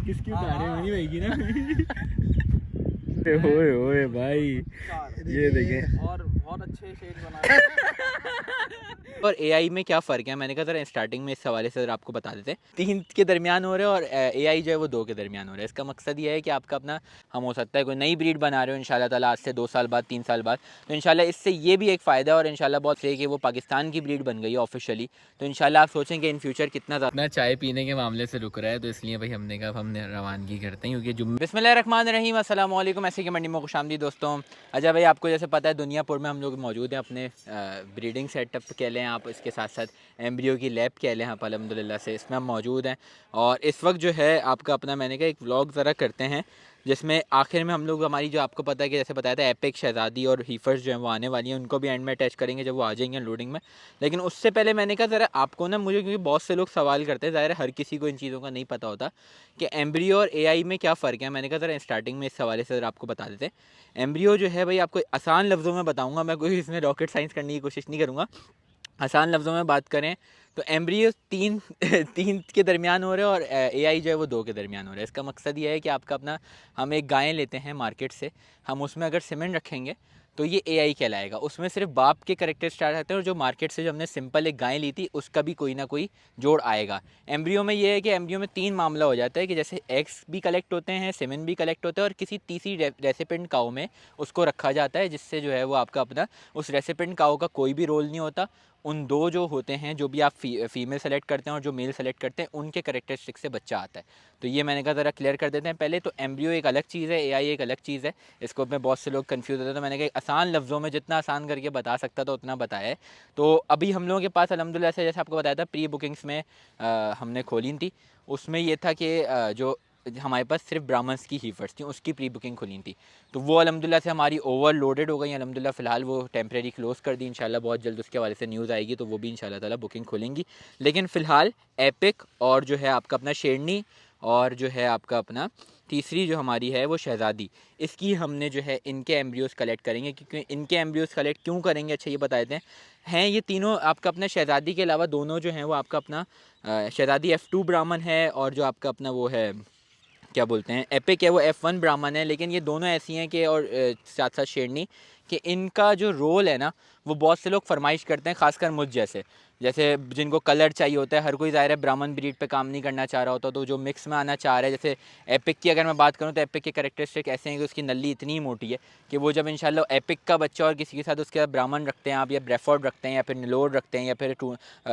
किसकी उठा रहे हो? नहीं होगी ना। ओए ओए भाई, ये देखें। और बहुत अच्छे शेड बनाए। और एआई में क्या फ़र्क है, मैंने कहा ज़रा स्टार्टिंग में इस हवाले से ज़रा आपको बता देते हैं। 3 के दरमियान हो रहे हैं और एआई जो है वो 2 के दरमियान हो रहा है। इसका मकसद ये है कि आपका अपना हम हो सकता है कोई नई ब्रीड बना रहे हो इंशाल्लाह ताला आज से 2 साल बाद 3 साल बाद, तो इंशाल्लाह इससे ये भी एक फ़ायदा है और इंशाल्लाह बहुत सही कि वो पाकिस्तान की ब्रीड बन गई है ऑफिशियली। तो इंशाल्लाह आप सोचें कि इन फ्यूचर कितना ज़्यादा चाय पीने के मामले से रुक रहा है, तो इसलिए भाई हमने कहा हमने रवानगी करते हैं क्योंकि जुम्मे। बिस्मिल्लाहिर्रहमानिर्रहीम, अस्सलाम वालेकुम। ऐसे की मंडी में खुशामदीद दोस्तों। अच्छा भाई, आपको जैसे पता है दुनियापुर में हम लोग मौजूद हैं अपने ब्रीडिंग सेटअप कह लें आप, इसके साथ साथ एम्ब्रियो की लैब कह लें आप, अल्हम्दुलिल्लाह से इसमें हम मौजूद हैं। और इस वक्त जो है आपका अपना मैंने कहा एक व्लॉग ज़रा करते हैं जिसमें आखिर में हम लोग हमारी जो आपको पता है कि जैसे बताया था एपिक, शहज़ादी और हीफर्स जो हैं वो आने वाली हैं, उनको भी एंड में अटैच करेंगे जब वो आ जाएंगे लोडिंग में। लेकिन उससे पहले मैंने कहा ज़रा आपको ना, मुझे क्योंकि बहुत से लोग सवाल करते हैं, ज़ाहिर है हर किसी को इन चीज़ों का नहीं पता होता कि एम्ब्रियो और एआई में क्या फ़र्क है। मैंने कहा ज़रा स्टार्टिंग में इस हवाले से ज़रा आपको बता देते हैं। एम्ब्रियो जो है भाई आपको आसान लफ्ज़ों में बताऊँगा, मैं कोई इसमें रॉकेट साइंस करने की कोशिश नहीं करूँगा। आसान लफ्ज़ों में बात करें तो एम्ब्रियो 3 3 के दरमियान हो रहे हैं और एआई जो है वो 2 के दरमियान हो रहा है। इसका मकसद ये है कि आपका अपना हम एक गायें लेते हैं मार्केट से, हम उसमें अगर सीमेंट रखेंगे तो ये एआई कहलाएगा। उसमें सिर्फ बाप के कैरेक्टर स्टार्ट आते हैं और जो मार्केट से जो हमने सिंपल एक गाय ली थी उसका भी कोई ना कोई जोड़ आएगा। एम्ब्रियो में ये है कि एम्ब्रियो में 3 मामला हो जाता है कि जैसे एग्स भी कलेक्ट होते हैं, सीमेंट भी कलेक्ट होता है और किसी तीसरी रेसिपेंट काऊ में उसको रखा जाता है, जिससे जो है वो आपका अपना उस रेसिपेंट काऊ का कोई भी रोल नहीं होता। उन 2 जो होते हैं, जो भी आप फीमेल सेलेक्ट करते हैं और जो मेल सेलेक्ट करते हैं, उनके कैरेक्टरिस्टिक से बच्चा आता है। तो ये मैंने कहा ज़रा क्लियर कर देते हैं पहले। तो एम्ब्रियो एक अलग चीज़ है, एआई एक अलग चीज़ है। इसको में बहुत से लोग कंफ्यूज होते हैं, तो मैंने कहा आसान लफ्ज़ों में जितना आसान करके बता सकता था उतना बताया है। तो अभी हम लोगों के पास अल्हम्दुलिल्लाह से जैसे आपको बताया था प्री बुकिंग्स में हमने खोली थी। उसमें ये था कि जो हमारे पास सिर्फ ब्राह्मण्स की हीफर्स थी, उसकी प्री बुकिंग खुली थी। तो वो अल्हम्दुलिल्लाह से हमारी ओवरलोडेड हो गई अल्हम्दुलिल्लाह। फ़िलहाल वो टेम्परेरी क्लोज़ कर दी, इंशाल्लाह बहुत जल्द उसके हवाले से न्यूज़ आएगी तो वो भी इंशाल्लाह ताला बुकिंग खुलेंगी। लेकिन फ़िलहाल एपिक और जो है आपका अपना शेरनी और जो है आपका अपना तीसरी जो हमारी है वो शहज़ादी, इसकी हमने जो है इनके एम्ब्रियोज़ कलेक्ट करेंगे। क्योंकि इनके एम्ब्रियोज़ कलेक्ट क्यों करेंगे, अच्छा ये बता देते हैं ये तीनों आपका अपना शहज़ादी के अलावा दोनों जो हैं वो आपका अपना शहज़ादी F2 ब्राह्मण है और जो आपका अपना वो है क्या बोलते हैं एपिक है वो F1 ब्राह्मण है। लेकिन ये दोनों ऐसी हैं कि और साथ साथ शेरनी कि इनका जो रोल है ना वो बहुत से लोग फरमाइश करते हैं, खासकर मुझ जैसे जिनको कलर चाहिए होता है। हर कोई ज़ाहिर है ब्राह्मण ब्रीड पे काम नहीं करना चाह रहा होता, तो जो मिक्स में आना चाह रहा है, जैसे एपिक की अगर मैं बात करूँ तो एपिक के कैरेक्टरिस्टिक ऐसे हैं कि उसकी नल्ली इतनी मोटी है कि वो जब इंशाल्लाह एपिक का बच्चा और किसी के साथ उसके साथ ब्राह्मण रखते हैं आप, या ब्रेफोर्ड रखते हैं या फिर निलोर रखते हैं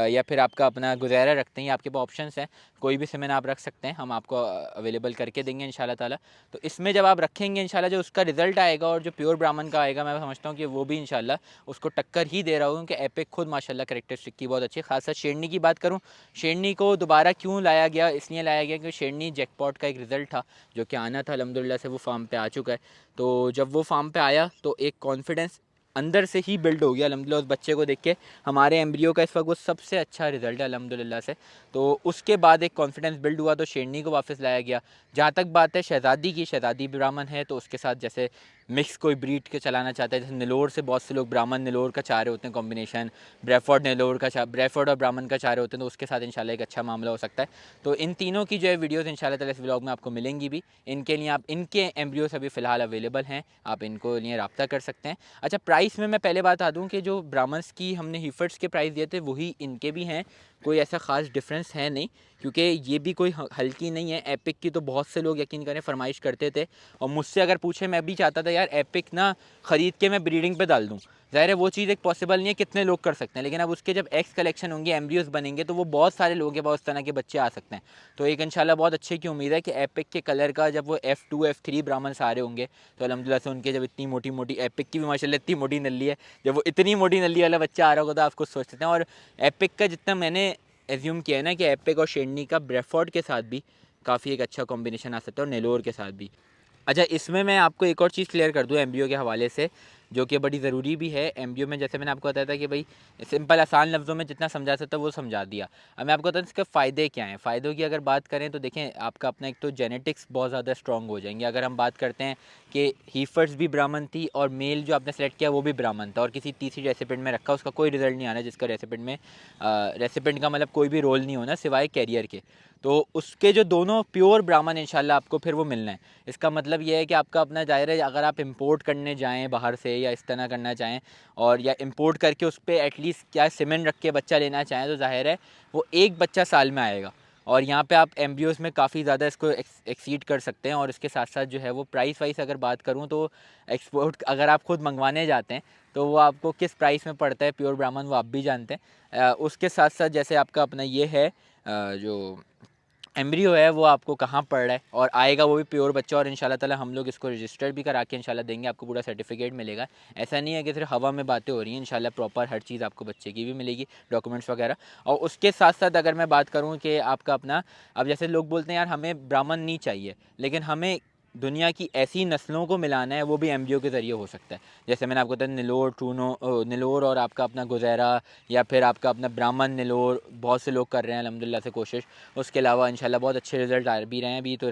या फिर आपका अपना गुज़ैरा रखते हैं, या आपके पास ऑप्शंस हैं, कोई भी सीमेन आप रख सकते हैं, हम आपको अवेलेबल करके देंगे इंशाल्लाह ताला। तो इसमें जब आप रखेंगे इंशाल्लाह जो उसका रिज़ल्ट आएगा और जो प्योर ब्राह्मण का आएगा, मैं समझता हूँ कि वो भी इंशाल्लाह उसको टक्कर ही दे रहा हूँ कि एपिक खुद माशाल्लाह कैरेक्टरिस्टिक की बहुत अच्छी है। खासकर शेरनी की बात करूँ, शेरनी को दोबारा क्यों लाया गया, इसलिए लाया गया क्योंकि शेरनी जैकपॉट का एक रिज़ल्ट था जो कि आना था, अल्हम्दुलिल्लाह से वो फार्म पे आ चुका है। तो जब वो फार्म पे आया तो एक कॉन्फिडेंस अंदर से ही बिल्ड हो गया अल्हम्दुलिल्लाह उस बच्चे को देख के। हमारे एम्ब्रियो का इस वक्त वो सबसे अच्छा रिज़ल्ट है अल्हम्दुलिल्लाह से। तो उसके बाद एक कॉन्फिडेंस बिल्ड हुआ तो शेरनी को वापस लाया गया। जहाँ तक बात है शहज़ादी की, शहज़ादी ब्राह्मण है तो उसके साथ जैसे मिक्स कोई ब्रीड के चलाना चाहता है, जैसे नेलोर से बहुत से लोग ब्राह्मण नेलोर का चाह रहे होते हैं कॉम्बिनेशन, ब्रेफोर्ड नेलोर का ब्रेफोर्ड और ब्राह्मण का चाह रहे होते हैं, तो उसके साथ इंशाल्लाह एक अच्छा मामला हो सकता है। तो इन तीनों की जो है वीडियोज़ इंशाल्लाह ताला इस व्लॉग में आपको मिलेंगी भी। इनके लिए आप इनके एम्ब्रियोस अभी फ़िलहाल अवेलेबल हैं, आप इनको लिए रब्ता कर सकते हैं। अच्छा प्राइस में मैं पहले बता दूँ कि जो ब्राह्मण्स की हमने हीफर्ट्स के प्राइस दिए थे वही इनके भी हैं, कोई ऐसा ख़ास डिफरेंस है नहीं, क्योंकि ये भी कोई हल्की नहीं है। एपिक की तो बहुत से लोग यकीन करें फरमाइश करते थे और मुझसे अगर पूछे मैं भी चाहता था यार एपिक ना ख़रीद के मैं ब्रीडिंग पे डाल दूँ। ज़ाहिर है वो चीज़ एक पॉसिबल नहीं है, कितने लोग कर सकते हैं, लेकिन अब उसके जब एक्स कलेक्शन होंगे, एम्ब्रियोस बनेंगे, तो वो बहुत सारे लोगों के पास उस तरह के बच्चे आ सकते हैं। तो एक इंशाल्लाह बहुत अच्छे की उम्मीद है कि एपिक के कलर का जब वो F2 F3 ब्राह्मण सारे होंगे तो अल्हम्दुलिल्लाह से उनके जब इतनी मोटी मोटी, एपिक की भी माशाल्लाह इतनी मोटी नल्ली है, जब वो इतनी मोटी नल्ली वाला बच्चा आ रहा होगा तो आप कुछ सोच सकते हैं। और एपिक का जितना मैंने एज्यूम किया है ना कि एपिक और शेरनी का ब्रेफोर्ड के साथ भी काफ़ी एक अच्छा कॉम्बिनेशन आ सकता है और नेलोर के साथ भी। अच्छा इसमें मैं आपको एक और चीज़ क्लियर कर दूँ एम्ब्रियो के हवाले से जो कि बड़ी ज़रूरी भी है एमब्रियो में। जैसे मैंने आपको बताया था कि भाई सिंपल आसान लफ्ज़ों में जितना समझा सकता वो समझा दिया। अब मैं आपको बताऊँ इसके फ़ायदे क्या हैं। फ़ायदों की अगर बात करें तो देखें, आपका अपना एक तो जेनेटिक्स बहुत ज़्यादा स्ट्रॉन्ग हो जाएंगे। अगर हम बात करते हैं कि हीफर्स भी ब्राह्मण थी और मेल जो आपने सेलेक्ट किया वो भी ब्राह्मण था और किसी तीसरी रेसिपेंट में रखा, उसका कोई रिजल्ट नहीं आना जिसका रेसिपेंट में रेसिपेंट का मतलब कोई भी रोल नहीं होना सिवाय कैरियर के। तो उसके जो दोनों प्योर ब्राह्मण इंशाल्लाह आपको फिर वो मिलना है। इसका मतलब ये है कि आपका अपना जाहिर है अगर आप इंपोर्ट करने जाएँ बाहर से या इस तरह करना चाहें और या इंपोर्ट करके उस पर एटलीस्ट क्या सीमेंट रख के बच्चा लेना चाहें, तो जाहिर है वो एक बच्चा साल में आएगा। और यहाँ पे आप एम्ब्रियोज़ में काफ़ी ज़्यादा इसको एक्सीड कर सकते हैं। और इसके साथ साथ जो है वो प्राइस वाइज अगर बात करूँ तो एक्सपोर्ट अगर आप खुद मंगवाने जाते हैं तो वो आपको किस प्राइस में पड़ता है प्योर ब्राह्मण वो आप भी जानते हैं। उसके साथ साथ जैसे आपका अपना ये है जो एम्ब्रियो है वो आपको कहाँ पड़ रहा है और आएगा वो भी प्योर बच्चा। और इंशाल्लाह ताला हम लोग इसको रजिस्टर भी करा के इंशाल्लाह देंगे, आपको पूरा सर्टिफिकेट मिलेगा। ऐसा नहीं है कि सिर्फ हवा में बातें हो रही हैं, इंशाल्लाह प्रॉपर हर चीज़ आपको बच्चे की भी मिलेगी, डॉक्यूमेंट्स वगैरह। और उसके साथ साथ अगर मैं बात करूँ कि आपका अपना, अब जैसे लोग बोलते हैं यार हमें ब्राह्मण नहीं चाहिए, लेकिन हमें दुनिया की ऐसी नस्लों को मिलाना है, वो भी एम्ब्रियो के ज़रिए हो सकता है। जैसे मैंने आपको बताया निलोर और आपका अपना गुज़ैरा या फिर आपका अपना ब्राह्मण निलोर, बहुत से लोग कर रहे हैं अल्हम्दुलिल्लाह से कोशिश। उसके अलावा इंशाल्लाह बहुत अच्छे रिजल्ट आ भी रहे हैं। अभी तो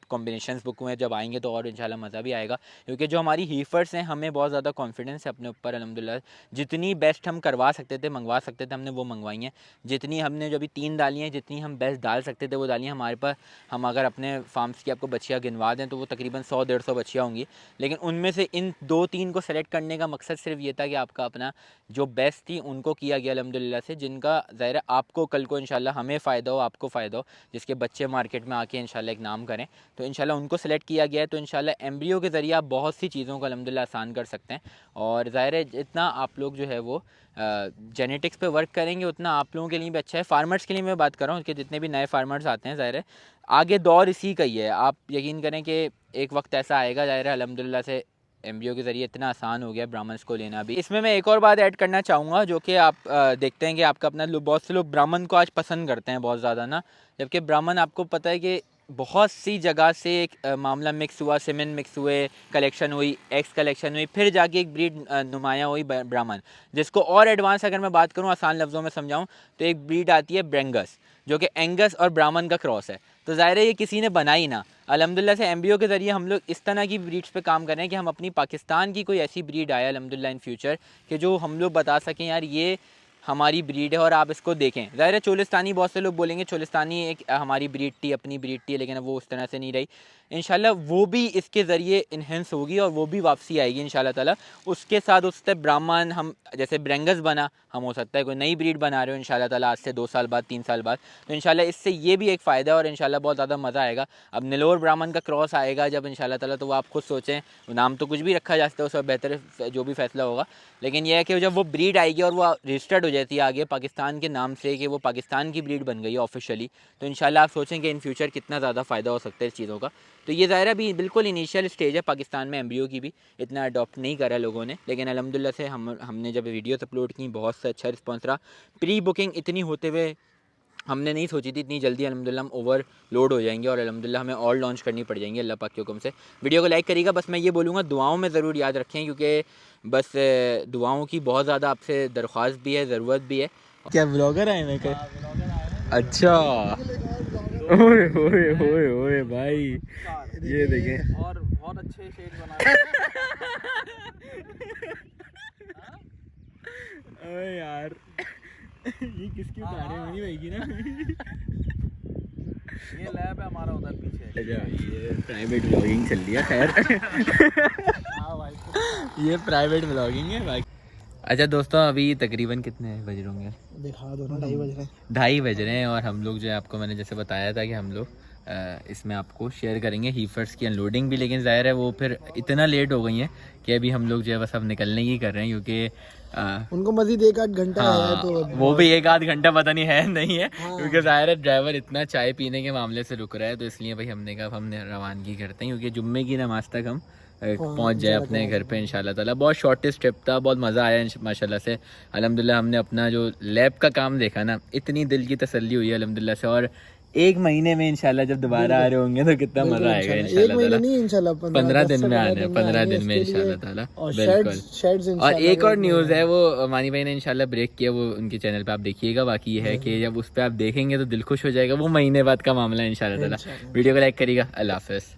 कॉम्बिनेशंस बुक हुए हैं, जब आएंगे तो और इंशाल्लाह मज़ा भी आएगा। क्योंकि जो हमारी हीफर्स हैं हमें बहुत ज़्यादा कॉन्फिडेंस है अपने ऊपर अल्हम्दुलिल्लाह। जितनी बेस्ट हम करवा सकते थे, मंगवा सकते थे, हमने वो मंगवाई हैं। जितनी हमने जो अभी 3 डाली हैं, जितनी हम बेस्ट डाल सकते थे वो डाली हैं हमारे पास। हम अगर अपने फार्म्स की आपको बच्चियाँ गिनवा दें तो वो तकरीबन 100-150 बच्चियाँ होंगी। लेकिन उनमें से इन 2-3 को सेलेक्ट करने का मकसद सिर्फ ये था कि आपका अपना जो बेस्ट थी उनको किया गया अल्हम्दुलिल्लाह से, जिनका ज़ाहिर है आपको कल को इंशाल्लाह हमें फ़ायदा हो, आपको फ़ायदा हो, जिसके बच्चे मार्केट में आके इंशाल्लाह एक नाम करें। तो इंशाल्लाह उनको सेलेक्ट किया गया है। तो इंशाल्लाह एम्ब्रियो के ज़रिए आप बहुत सी चीज़ों को अल्हम्दुलिल्लाह आसान कर सकते हैं। और ज़ाहिर है जितना आप लोग जो है वो जेनेटिक्स पे वर्क करेंगे उतना आप लोगों के लिए भी अच्छा है। फार्मर्स के लिए मैं बात कर रहा हूँ कि जितने भी नए फार्मर्स आते हैं, ज़ाहिर है आगे दौर इसी का ही है। आप यकीन करें कि एक वक्त ऐसा आएगा ज़ाहिर है अल्हम्दुलिल्लाह से एम्ब्रियो के ज़रिए इतना आसान हो गया ब्राह्मण्स को लेना भी। इसमें मैं एक और बात ऐड करना चाहूँगा जो कि आप देखते हैं कि आपका अपना बहुत से लोग ब्राह्मण को आज पसंद करते हैं बहुत ज़्यादा ना, जबकि ब्राह्मण आपको पता है कि बहुत सी जगह से एक मामला मिक्स हुआ, सीमेंट मिक्स हुए, कलेक्शन हुई, एक्स कलेक्शन हुई, फिर जाके एक ब्रीड नुमायाँ हुई ब्राह्मण। जिसको और एडवांस अगर मैं बात करूँ, आसान लफ्ज़ों में समझाऊँ तो एक ब्रीड आती है ब्रेंगस, जो कि एंगस और ब्राह्मण का क्रॉस है। तो ज़ाहिर है ये किसी ने बनाई ना, अल्हम्दुलिल्लाह से एम्ब्रियो के ज़रिए हम लोग इस तरह की ब्रीड्स पे काम कर रहे हैं कि हम अपनी पाकिस्तान की कोई ऐसी ब्रीड आए अल्हम्दुलिल्लाह इन फ्यूचर कि जो हम लोग बता सकें यार ये हमारी ब्रीड है और आप इसको देखें। ज़ाहिर है चोलिस्तानी, बहुत से लोग बोलेंगे चोलिस्तानी एक हमारी ब्रीड थी, अपनी ब्रीड थी, लेकिन वो उस तरह से नहीं रही। इंशाल्लाह वो भी इसके ज़रिए इन्हेंस होगी और वो भी वापसी आएगी इंशाल्लाह ताला। उसके साथ उससे ब्राह्मण, हम जैसे ब्रेंगस बना, हम हो सकता है कोई नई ब्रीड बना रहे हो इंशाल्लाह ताला आज से 2 साल बाद, 3 साल बाद, तो इंशाल्लाह इससे ये भी एक फ़ायदा है और इंशाल्लाह बहुत ज़्यादा मज़ा आएगा। अब निलोर ब्राह्मण का क्रॉस आएगा जब इंशाल्लाह ताला, तो वो आप खुद सोचें, नाम तो कुछ भी रखा जा सकता है, उसका बेहतर जो भी फ़ैसला होगा, लेकिन यह है कि जब वो ब्रीड आएगी और वो रजिस्टर्ड हो जाती है आगे पाकिस्तान के नाम से कि वो पाकिस्तान की ब्रीड बन गई है ऑफिशियली, तो इंशाल्लाह आप सोचें कि इन फ्यूचर कितना ज़्यादा फ़ायदा हो सकता है इस चीज़ों का। तो ये ज़ाहिर भी बिल्कुल इनिशियल स्टेज है पाकिस्तान में, एम्ब्रियो की भी इतना अडॉप्ट नहीं करा लोगों ने, लेकिन अल्हम्दुलिल्लाह से हमने जब वीडियोस अपलोड की बहुत से अच्छा रिस्पॉन्स रहा। प्री बुकिंग इतनी होते हुए हमने नहीं सोची थी इतनी जल्दी अल्हम्दुलिल्लाह हम ओवरलोड हो जाएंगे और अल्हम्दुलिल्लाह हमें और लॉन्च करनी पड़ जाएंगी अल्लाह पाक के हुक्म से। वीडियो को लाइक करिएगा, बस मैं ये बोलूँगा दुआओं में ज़रूर याद रखें, क्योंकि बस दुआओं की बहुत ज़्यादा आपसे दरख्वास्त भी है, ज़रूरत भी है। क्या ब्लॉगर आए मैं हाँ, ब्लॉगर आए हैं। अच्छा, ओए ओए ओए ओए भाई, ये देखें और बहुत अच्छे शेड बनाए ओए यार ये किसकी उठा रहे हैं, भाई की ना। ये लैब है हमारा उधर पीछे। ये प्राइवेट ब्लॉगिंग चल रही है, खैर हाँ भाई, ये प्राइवेट ब्लॉगिंग है भाई। अच्छा दोस्तों, अभी तकरीबन कितने बज रहे होंगे? दिखा दो ना, 2:30 बज रहे हैं। 2:30 बज रहे हैं और हम लोग जो है आपको मैंने जैसे बताया था कि हम लोग इसमें आपको शेयर करेंगे हीफर्स की अनलोडिंग भी, लेकिन ज़ाहिर है वो फिर इतना लेट हो गई है कि अभी हम लोग जो है बस अब निकलने की कर रहे हैं, क्योंकि उनको मजीद 1-8 घंटा है तो वो भी 1-8 घंटा पता नहीं है नहीं है, क्योंकि ज़ाहिर है ड्राइवर इतना चाय पीने के मामले से रुक रहा है, तो इसलिए भाई हमने कहा हम रवानगी करते हैं, क्योंकि जुम्मे की नमाज तक हम पहुंच जाए अपने घर पे इंशाल्लाह ताला। बहुत शॉर्टेस्ट ट्रिप था, बहुत मज़ा आया माशाल्लाह से। अल्हम्दुलिल्लाह हमने अपना जो लैब का काम देखा ना, इतनी दिल की तसल्ली हुई है अल्हम्दुलिल्लाह से। और एक महीने में इंशाल्लाह जब दोबारा आ रहे होंगे तो कितना मजा आएगा एक इंशाल्लाह महीने ताला। नहीं इंशाल्लाह 15 दिन में आने हैं, 15 दिन में इंशाल्लाह ताला, और बिल्कुल। शेड्स और एक और न्यूज़ है, वो मानी भाई ने इंशाल्लाह ब्रेक किया, वो उनके चैनल पे आप देखिएगा। बाकी ये है कि जब उस पे आप देखेंगे तो दिल खुश हो जाएगा, वो महीने बाद का मामला है इंशाल्लाह ताला। वीडियो को लाइक करिएगा। अल्लाह हाफ़िज़।